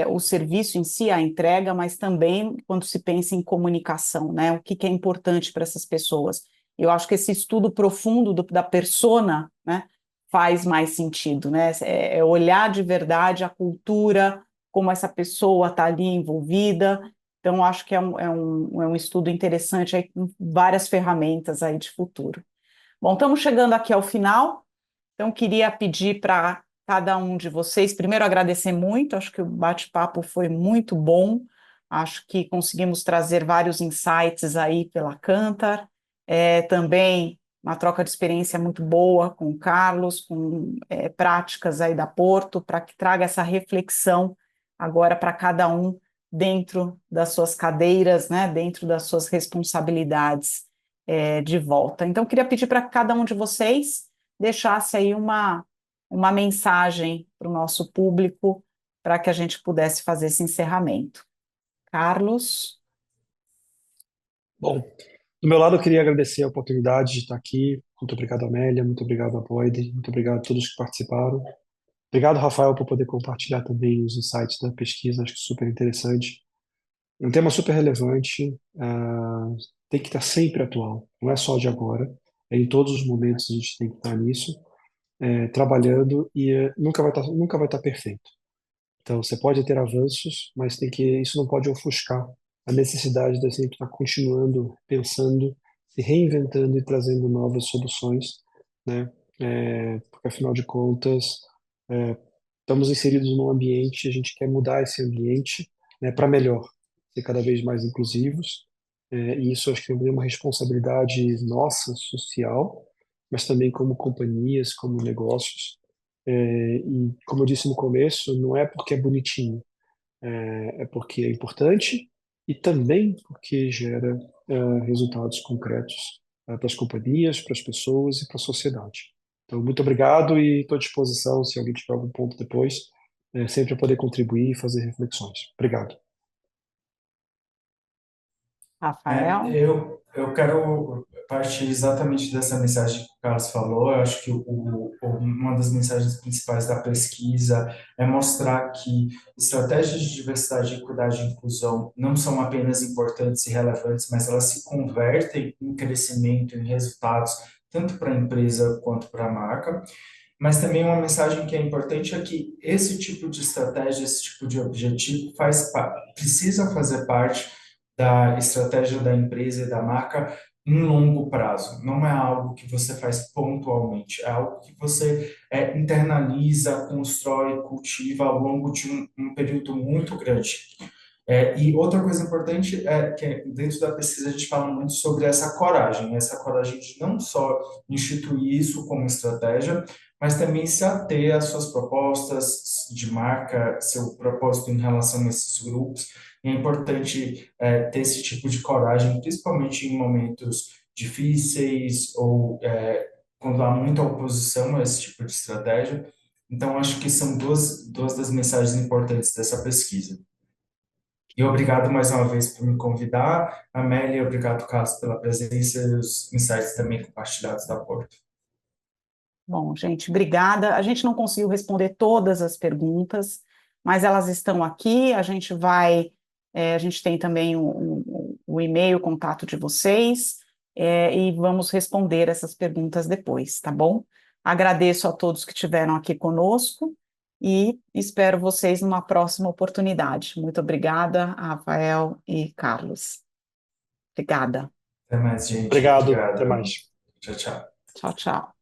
o serviço em si, a entrega, mas também quando se pensa em comunicação, né? O que é importante para essas pessoas. Eu acho que esse estudo profundo da persona, né, faz mais sentido, né? É olhar de verdade a cultura, como essa pessoa está ali envolvida. Então, acho que é um estudo interessante aí, com várias ferramentas aí de futuro. Bom, estamos chegando aqui ao final, então queria pedir para cada um de vocês, primeiro agradecer muito, acho que o bate-papo foi muito bom, acho que conseguimos trazer vários insights aí pela Kantar, também uma troca de experiência muito boa com o Carlos, com práticas aí da Porto, para que traga essa reflexão agora para cada um dentro das suas cadeiras, né, dentro das suas responsabilidades de volta. Então, queria pedir para cada um de vocês deixasse aí uma mensagem para o nosso público, para que a gente pudesse fazer esse encerramento. Carlos? Bom, do meu lado, eu queria agradecer a oportunidade de estar aqui. Muito obrigado, Amélia. Muito obrigado, Boyd. Muito obrigado a todos que participaram. Obrigado, Rafael, por poder compartilhar também os insights da pesquisa. Acho que super interessante. É um tema super relevante. Tem que estar sempre atual. Não é só de agora. É em todos os momentos a gente tem que estar nisso, trabalhando e nunca vai estar perfeito. Então, você pode ter avanços, mas isso não pode ofuscar a necessidade de sempre estar continuando, pensando, se reinventando e trazendo novas soluções, né? Porque, afinal de contas, é, estamos inseridos num ambiente, a gente quer mudar esse ambiente, né, para melhor, ser cada vez mais inclusivos, e isso acho que é uma responsabilidade nossa, social, mas também como companhias, como negócios, e como eu disse no começo, não é porque é bonitinho, é porque é importante e também porque gera resultados concretos para as companhias, para as pessoas e para a sociedade. Então, muito obrigado e estou à disposição, se alguém tiver algum ponto depois, sempre a poder contribuir e fazer reflexões. Obrigado. Rafael? Eu quero partir exatamente dessa mensagem que o Carlos falou. Eu acho que uma das mensagens principais da pesquisa é mostrar que estratégias de diversidade, equidade e inclusão não são apenas importantes e relevantes, mas elas se convertem em crescimento, em resultados, tanto para a empresa quanto para a marca. Mas também uma mensagem que é importante é que esse tipo de estratégia, esse tipo de objetivo precisa fazer parte da estratégia da empresa e da marca em longo prazo. Não é algo que você faz pontualmente, é algo que você internaliza, constrói, cultiva ao longo de um período muito grande. E outra coisa importante é que dentro da pesquisa a gente fala muito sobre essa coragem de não só instituir isso como estratégia, mas também se ater às suas propostas de marca, seu propósito em relação a esses grupos. E é importante ter esse tipo de coragem, principalmente em momentos difíceis ou quando há muita oposição a esse tipo de estratégia. Então, acho que são duas das mensagens importantes dessa pesquisa. E obrigado mais uma vez por me convidar. Amélia, obrigado, Carlos, pela presença e os insights também compartilhados da Porto. Bom, gente, obrigada. A gente não conseguiu responder todas as perguntas, mas elas estão aqui. A gente tem também o e-mail, o contato de vocês, e vamos responder essas perguntas depois, tá bom? Agradeço a todos que estiveram aqui conosco e espero vocês numa próxima oportunidade. Muito obrigada, Rafael e Carlos. Obrigada. Até mais, gente. Obrigado. Até Obrigado. mais. Tchau, tchau. Tchau, tchau.